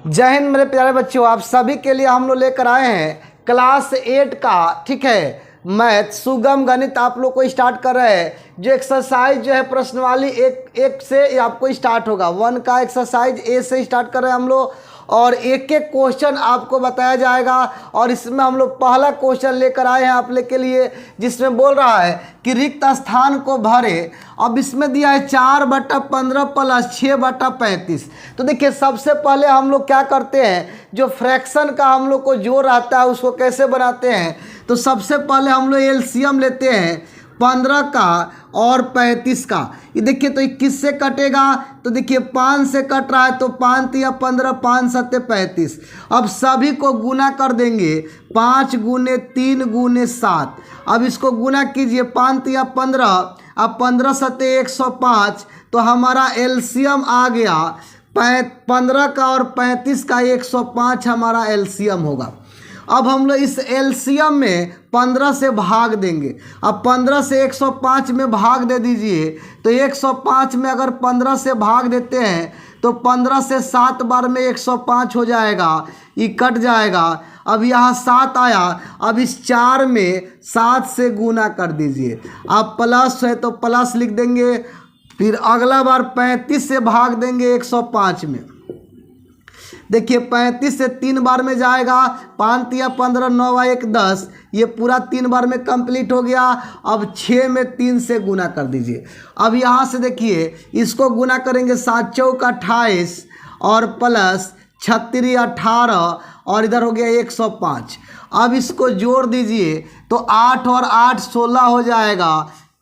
जय हिंद मेरे प्यारे बच्चों, आप सभी के लिए हम लोग लेकर आए हैं क्लास 8 का, ठीक है, मैथ सुगम गणित आप लोग को स्टार्ट कर रहे हैं। जो एक्सरसाइज जो है प्रश्नवाली एक से आपको स्टार्ट होगा। 1 का एक्सरसाइज ए से स्टार्ट कर रहे हैं हम लोग, और एक एक क्वेश्चन आपको बताया जाएगा। और इसमें हम लोग पहला क्वेश्चन लेकर आए हैं आप लोग के लिए, जिसमें बोल रहा है कि रिक्त स्थान को भरे। अब इसमें दिया है 4/15 प्लस 6/35। तो देखिए, सबसे पहले हम लोग क्या करते हैं, जो फ्रैक्शन का हम लोग को जोड़ रहता है उसको कैसे बनाते हैं। तो सबसे पहले हम लोग एलसीएम लेते हैं 15 का और 35 का। ये देखिए, तो 21 से कटेगा, तो देखिए 5 से कट रहा है, तो 5 या 15, 5 7 35। अब सभी को गुना कर देंगे, 5 गुने 3 गुने 7। अब इसको गुना कीजिए, 5 या 15, अब 15 7 105। तो हमारा एलसीएम आ गया 15 का और 35 का, 105 हमारा एलसीएम होगा। अब हम लोग इस एलसीएम में 15 से भाग देंगे। अब 15 से 105 में भाग दे दीजिए, तो 105 में अगर 15 से भाग देते हैं तो 15 से 7 बार में 105 हो जाएगा, ये कट जाएगा। अब यहाँ 7 आया, अब इस 4 में 7 से गुना कर दीजिए। अब प्लस है तो प्लस लिख देंगे, फिर अगला बार 35 से भाग देंगे 105 में। देखिए 35 से 3 बार में जाएगा, 5 या 15, 9 1 10, ये पूरा 3 बार में कंप्लीट हो गया। अब 6 में 3 से गुना कर दीजिए। अब यहाँ से देखिए, इसको गुना करेंगे, 7 चौक 28 और प्लस 36 18, और इधर हो गया 105। अब इसको जोड़ दीजिए, तो 8 और 8 16 हो जाएगा,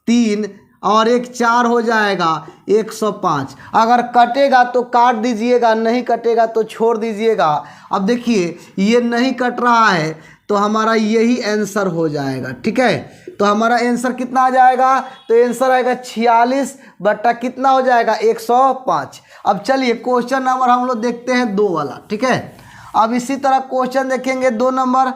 3 और 1 4 हो जाएगा, 105। अगर कटेगा तो काट दीजिएगा, नहीं कटेगा तो छोड़ दीजिएगा। अब देखिए, ये नहीं कट रहा है, तो हमारा यही आंसर हो जाएगा, ठीक है। तो हमारा आंसर कितना आ जाएगा, तो आंसर आएगा 46 बटा कितना हो जाएगा, 105। अब चलिए क्वेश्चन नंबर हम लोग देखते हैं 2 वाला, ठीक है। अब इसी तरह क्वेश्चन देखेंगे 2 नंबर।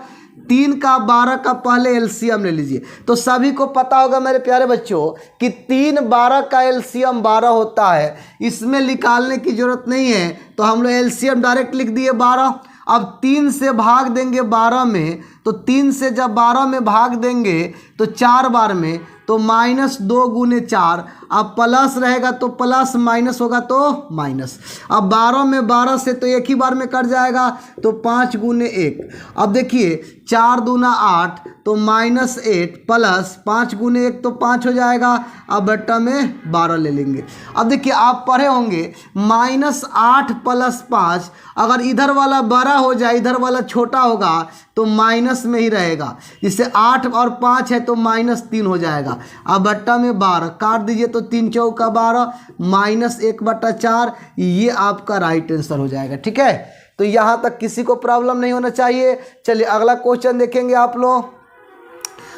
3 का 12 का पहले एलसीएम ले लीजिए। तो सभी को पता होगा मेरे प्यारे बच्चों कि 3 12 का एलसीएम 12 होता है, इसमें निकालने की जरूरत नहीं है। तो हम लोग एलसीएम डायरेक्ट लिख दिए 12। अब 3 से भाग देंगे 12 में, तो 3 से जब 12 में भाग देंगे तो 4 बार में, तो -2 गुने 4। अब प्लस रहेगा तो प्लस, माइनस होगा तो माइनस। अब 12 में 12 से तो एक ही बार में कट जाएगा, तो 5 गुने 1। अब देखिए 4 दूना 8, तो -8 प्लस 5 गुने 1 तो 5 हो जाएगा। अब बट्टा में 12 ले लेंगे। अब देखिए, आप पढ़े होंगे -8 प्लस 5, अगर इधर वाला बड़ा हो जाए इधर वाला छोटा होगा तो माइनस में ही रहेगा। जिससे 8 और 5 है तो -3 हो जाएगा। अब बट्टा में 12 काट दीजिए, तो 3 चौका 12 -1/4, ये आपका राइट आंसर हो जाएगा, ठीक है। तो यहाँ तक किसी को प्रॉब्लम नहीं होना चाहिए। चलिए अगला क्वेश्चन देखेंगे आप लोग।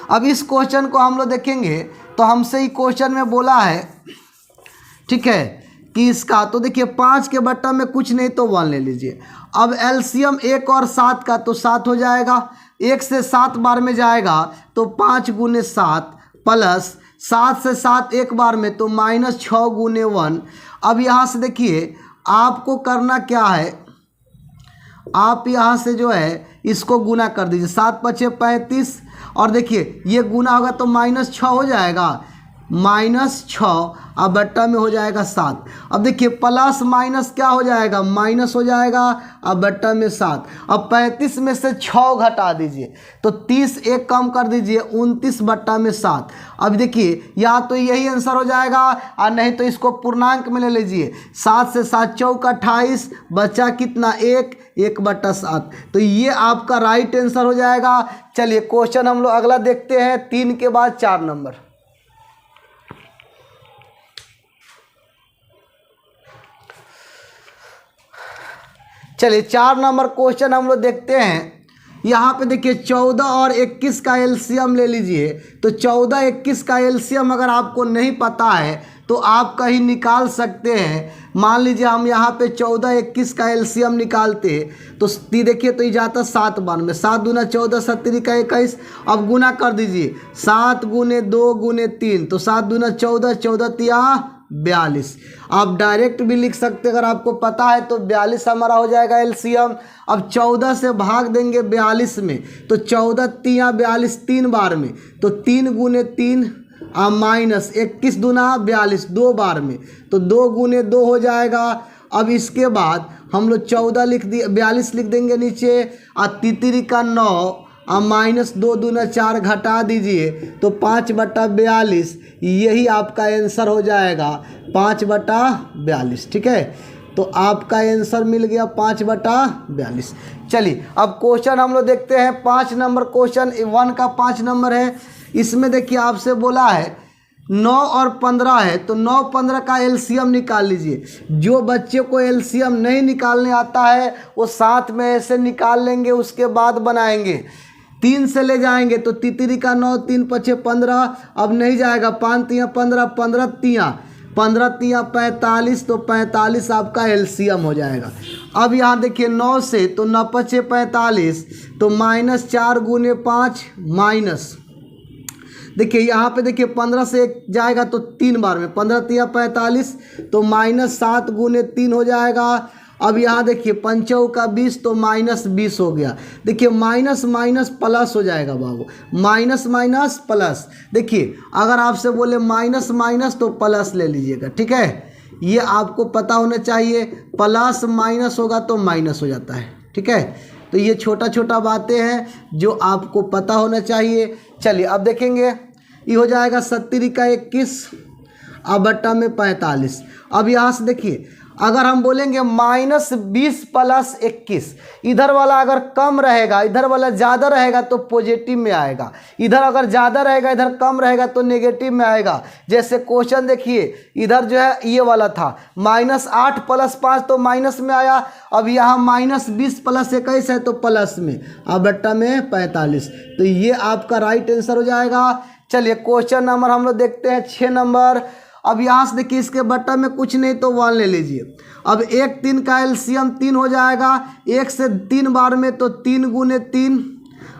अब इस क्वेश्चन को हम लोग देखेंगे, तो हमसे ही क्वेश्चन में बोला है, ठीक है, कि इसका, तो देखिए 5 के बट्टा में कुछ नहीं तो 1 ले लीजिए। अब एलसीएम 1 और 7 का, तो 7 हो जाएगा। 1 से 7 बार में जाएगा, तो 5 गुने 7 प्लस 7 से 7 एक बार में, तो -6 गुने 1। अब यहाँ से देखिए, आपको करना क्या है, आप यहाँ से जो है इसको गुना कर दीजिए, 7 5 35, और देखिए ये गुना होगा तो -6 हो जाएगा, -6। अब बट्टा में हो जाएगा 7। अब देखिए प्लस माइनस क्या हो जाएगा, माइनस हो जाएगा। अब बट्टा में 7। अब 35 में से 6 घटा दीजिए, तो 30 एक कम कर दीजिए, 29 बट्टा में 7। अब देखिए, या तो यही आंसर हो जाएगा, और नहीं तो इसको पूर्णांक में ले लीजिए। 7 से 7 चौक 28, बचा कितना, 1/7। तो ये आपका राइट आंसर हो जाएगा। चलिए क्वेश्चन हम लोग अगला देखते हैं, 3 के बाद 4 नंबर। चलिए 4 नंबर क्वेश्चन हम लोग देखते हैं। यहाँ पे देखिए 14 और 21 का एलसीएम ले लीजिए। तो 14 21 का एलसीएम अगर आपको नहीं पता है तो आप कहीं निकाल सकते हैं। मान लीजिए हम यहाँ पे 14 21 का एलसीएम निकालते हैं, तो देखिए तो ये जाता 7 बार में, 7 दूना 14 7 का 21। अब गुना कर दीजिए, 7 गुने 2 गुने 3, तो 7 दूना 14 14 तिया 42। आप डायरेक्ट भी लिख सकते अगर आपको पता है तो 42 हमारा हो जाएगा एलसीएम। अब 14 से भाग देंगे 42 में तो 14 तियाँ 42 3 बार में, तो 3 गुने 3 माइनस 21 दूना 42 2 बार में, तो 2 गुने 2 हो जाएगा। अब इसके बाद हम लोग 14 लिख दिए 42 लिख देंगे नीचे, और तितरी का 9 माइनस 2 दूना 4 घटा दीजिए तो 5/42, यही आपका आंसर हो जाएगा 5/42। ठीक है, तो आपका आंसर मिल गया 5/42। चलिए अब क्वेश्चन हम लोग देखते हैं 5 नंबर क्वेश्चन 1 का 5 नंबर है। इसमें देखिए आपसे बोला है 9 और 15 है, तो 9 15 का एलसीएम निकाल लीजिए। जो बच्चे को एलसीएम नहीं निकालने आता है वो साथ में ऐसे निकाल लेंगे, उसके बाद बनाएंगे। 3 से ले जाएंगे तो तितरी का 9 3 5 15, अब नहीं जाएगा 5 तियाँ 15 15 तियाँ 45, तो 45 आपका एलसीएम हो जाएगा। अब यहाँ देखिए 9 से तो 9 5 45, तो -4 गुने 5 माइनस, देखिए यहाँ पे देखिए 15 से 1 जाएगा तो 3 बार में, 15 तिया 45, तो -7 गुने 3 हो जाएगा। अब यहाँ देखिए 5 का 20 तो -20 हो गया। देखिए माइनस माइनस प्लस हो जाएगा बाबू, माइनस माइनस प्लस। देखिए अगर आपसे बोले माइनस माइनस तो प्लस ले लीजिएगा। ठीक है, ये आपको पता होना चाहिए, प्लस माइनस होगा तो माइनस हो जाता है। ठीक है, तो ये छोटा छोटा बातें हैं जो आपको पता होना चाहिए। चलिए अब देखेंगे, ये हो जाएगा 70 का 21 अब बट्टा में 45। अब यहाँ से देखिए अगर हम बोलेंगे -20 + 21, इधर वाला अगर कम रहेगा इधर वाला ज़्यादा रहेगा तो पॉजिटिव में आएगा, इधर अगर ज़्यादा रहेगा इधर कम रहेगा तो नेगेटिव में आएगा। जैसे क्वेश्चन देखिए इधर जो है ये वाला था -8 + 5 तो माइनस में आया, अब यहाँ -20 + 21 है तो प्लस में, अब बट्टा में 45, तो ये आपका राइट आंसर हो जाएगा। चलिए क्वेश्चन नंबर हम लोग देखते हैं 6 नंबर। अब यहाँ से देखिए इसके बट्टा में कुछ नहीं तो 1 ले लीजिए। अब 1 3 का एलसीएम 3 हो जाएगा, 1 से 3 बार में तो 3 गुने 3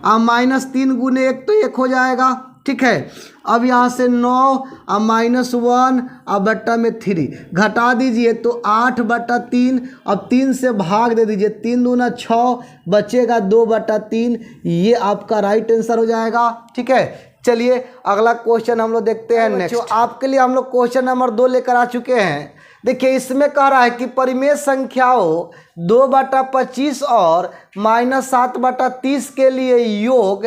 -3 गुने 1 तो 1 हो जाएगा। ठीक है, अब यहाँ से 9 -1 अब बट्टा में 3 घटा दीजिए तो 8/3, अब 3 से भाग दे दीजिए, 3 दूना 6 बचेगा 2/3, ये आपका राइट आंसर हो जाएगा। ठीक है, चलिए अगला क्वेश्चन हम लोग देखते हैं नेक्स्ट। आपके लिए हम लोग क्वेश्चन नंबर 2 लेकर आ चुके हैं। देखिए इसमें कह रहा है कि परिमेय संख्याओं 2/25 और -7/30 के लिए योग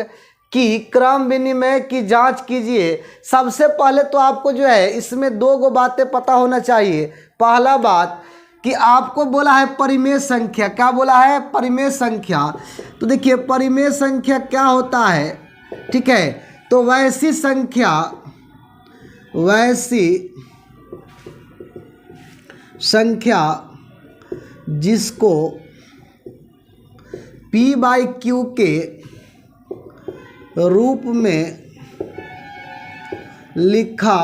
की क्रम विनिमय की जांच कीजिए। सबसे पहले तो आपको जो है इसमें 2 बातें पता होना चाहिए। पहला बात कि आपको बोला है परिमेय संख्या, क्या बोला है? परिमेय संख्या। तो देखिए परिमेय संख्या क्या होता है, ठीक है, तो वैसी संख्या जिसको P/Q के रूप में लिखा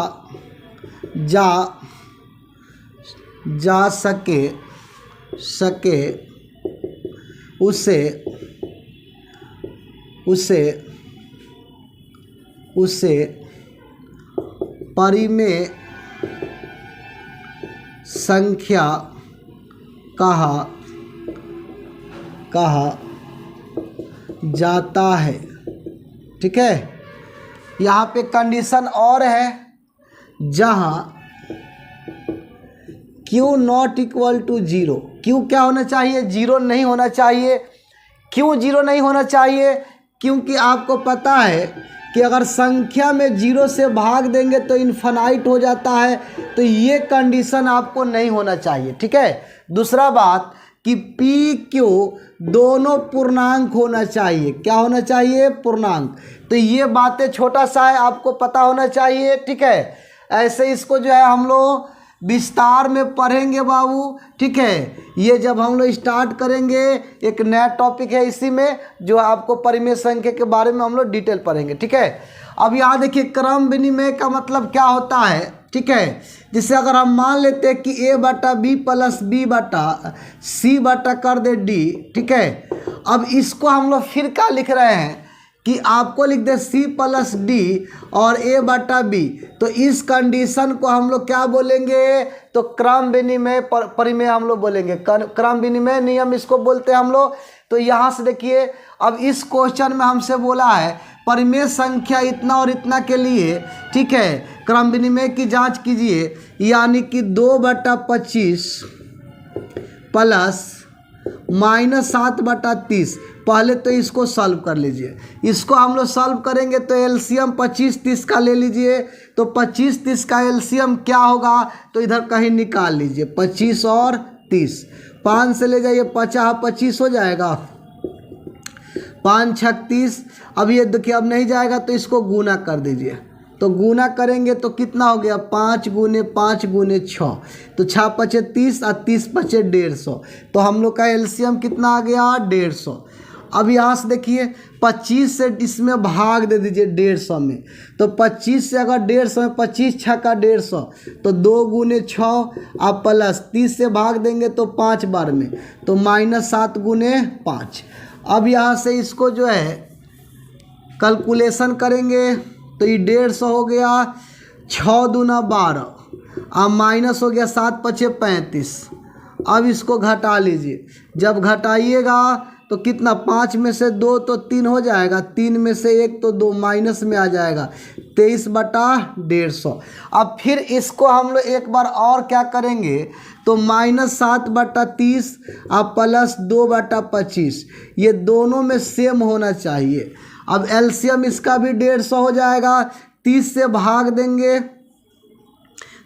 जा सके उसे परिमेय संख्या कहा जाता है। ठीक है, यहाँ पे कंडीशन और है, जहाँ Q ≠ 0, Q क्या होना चाहिए? 0 नहीं होना चाहिए। क्यों 0 नहीं होना चाहिए? क्योंकि आपको पता है कि अगर संख्या में 0 से भाग देंगे तो इन्फिनाइट हो जाता है, तो ये कंडीशन आपको नहीं होना चाहिए। ठीक है, दूसरा बात कि PQ दोनों पूर्णांक होना चाहिए। क्या होना चाहिए? पूर्णांक। तो ये बातें छोटा सा है, आपको पता होना चाहिए। ठीक है, ऐसे इसको जो है हम लोग विस्तार में पढ़ेंगे बाबू। ठीक है, ये जब हम लोग स्टार्ट करेंगे एक नया टॉपिक है इसी में, जो आपको परिमेय संख्या के बारे में हम लोग डिटेल पढ़ेंगे। ठीक है, अब यहाँ देखिए क्रम विनिमय का मतलब क्या होता है। ठीक है, जिससे अगर हम मान लेते हैं कि A/B + B/C कर दे D। ठीक है, अब इसको हम लोग फिर क्या लिख रहे हैं कि आपको लिख दे C प्लस डी और A बटा बी, तो इस कंडीशन को हम लोग क्या बोलेंगे, तो क्रम विनिमय परिमेय हम लोग बोलेंगे, क्रम विनिमय नियम इसको बोलते हैं हम लोग। तो यहाँ से देखिए, अब इस क्वेश्चन में हमसे बोला है परिमेय संख्या इतना और इतना के लिए, ठीक है, क्रम विनिमय की जांच कीजिए, यानी कि 2/25 प्लस -7/30। पहले तो इसको सॉल्व कर लीजिए, इसको हम लोग सॉल्व करेंगे तो एलसीएम 25-30 का ले लीजिए। तो 25-30 का एलसीएम क्या होगा, तो इधर कहीं निकाल लीजिए, 25 और 30, 5 से ले जाइए, 50-25 हो जाएगा, 5 × 36। अब ये देखिए अब नहीं जाएगा तो इसको गुना कर दीजिए, तो गुना करेंगे तो कितना हो गया, 5 × 5 × 6, तो 6 × 5 = 30 और 30 × 5 = 150। तो हम लोग का एलसीएम कितना आ गया, 150। अब यहाँ से देखिए 25 से इसमें भाग दे दीजिए 150 में, तो 25 से अगर 150 में 25 × 6 = 150, तो 2 × 6 आप प्लस 30 से भाग देंगे तो 5 बार में, तो -7 × 5। अब यहाँ से इसको जो है कैलकुलेशन करेंगे तो ये 150 हो गया, 6 दूना 12, अब माइनस हो गया 7 × 5 = 35। अब इसको घटा लीजिए, जब घटाइएगा तो कितना, 5 में से 2 तो 3 हो जाएगा, 3 में से 1 तो 2, माइनस में आ जाएगा 23/150। अब फिर इसको हम लोग एक बार और क्या करेंगे, तो -7/30 अब प्लस 2/25, ये दोनों में सेम होना चाहिए। अब एलसीएम इसका भी 150 हो जाएगा, 30 से भाग देंगे,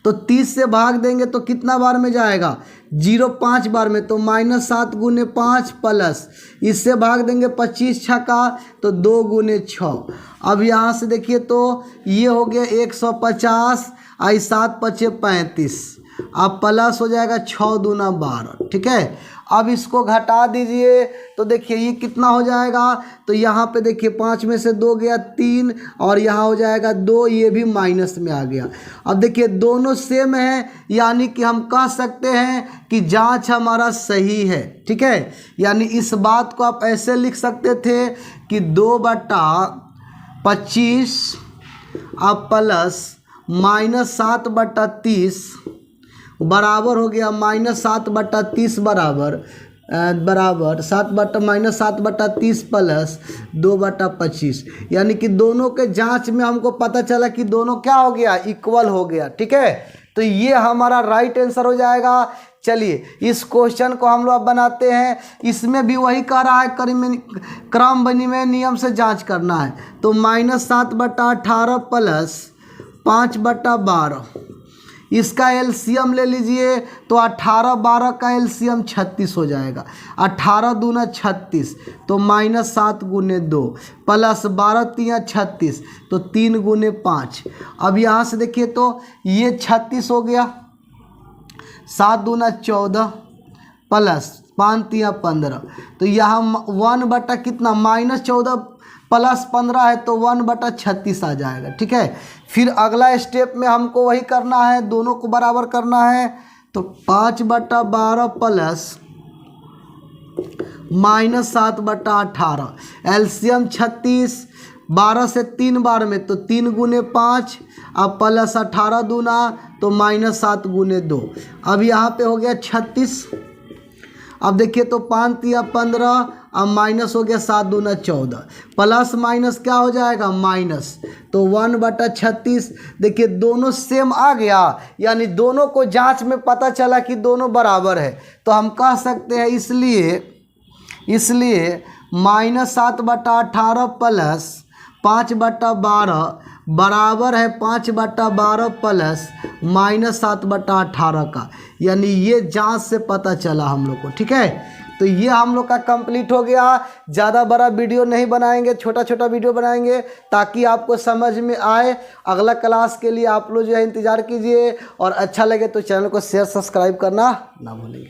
तो 30 से भाग देंगे तो कितना बार में जाएगा, 0 5 बार में, तो -7 × 5 प्लस इससे भाग देंगे 25 × 6 तो 2 × 6। अब यहाँ से देखिए तो ये हो गया 150 और 7 × 5 = 35, अब प्लस हो जाएगा 6 दूना 12, ठीक है। अब इसको घटा दीजिए तो देखिए ये कितना हो जाएगा, तो यहाँ पे देखिए 5 में से 2 गया 3 और यहाँ हो जाएगा 2, ये भी माइनस में आ गया। अब देखिए दोनों सेम है, यानी कि हम कह सकते हैं कि जांच हमारा सही है, ठीक है। यानी इस बात को आप ऐसे लिख सकते थे कि 2/25 अब प्लस -7/30 बराबर हो गया -7/30 बराबर -7/30 प्लस 2/25, यानी कि दोनों के जांच में हमको पता चला कि दोनों क्या हो गया, इक्वल हो गया, ठीक है। तो ये हमारा राइट आंसर हो जाएगा। चलिए इस क्वेश्चन को हम लोग बनाते हैं, इसमें भी वही कह रहा है क्रम विनिमय नियम से जांच करना है। तो -7/18 प्लस 5/12, इसका एलसीएम ले लीजिए, तो 18/12 का एलसीएम 36 हो जाएगा, 18 दूना 36, तो -7 × 2 प्लस 12 × 3 = 36, तो 3 × 5। अब यहाँ से देखिए तो ये 36 हो गया, 7 दूना 14 प्लस 5 × 3 = 15, तो यहाँ 1 कितना -14 प्लस 15 है, तो 1/36 आ जाएगा, ठीक है। फिर अगला स्टेप में हमको वही करना है, दोनों को बराबर करना है। तो 5/12 प्लस -7/18, एलसीएम 36, 12 से 3 बार में, तो 3 × 5 अब प्लस 18 दूना, तो -7 × 2। अब यहाँ पे हो गया 36। अब देखिए तो 5 × 3 = 15, अब माइनस हो गया 7 दूना 14, प्लस माइनस क्या हो जाएगा, माइनस, तो 1/36। देखिए दोनों सेम आ गया, यानी दोनों को जांच में पता चला कि दोनों बराबर है, तो हम कह सकते हैं इसलिए -7/18 प्लस 5/12 बराबर है 5/12 प्लस -7/18 का, यानी ये जांच से पता चला हम लोग को, ठीक है। तो ये हम लोग का कंप्लीट हो गया। ज़्यादा बड़ा वीडियो नहीं बनाएंगे, छोटा छोटा वीडियो बनाएंगे ताकि आपको समझ में आए। अगला क्लास के लिए आप लोग जो है इंतज़ार कीजिए, और अच्छा लगे तो चैनल को शेयर सब्सक्राइब करना ना भूलिए।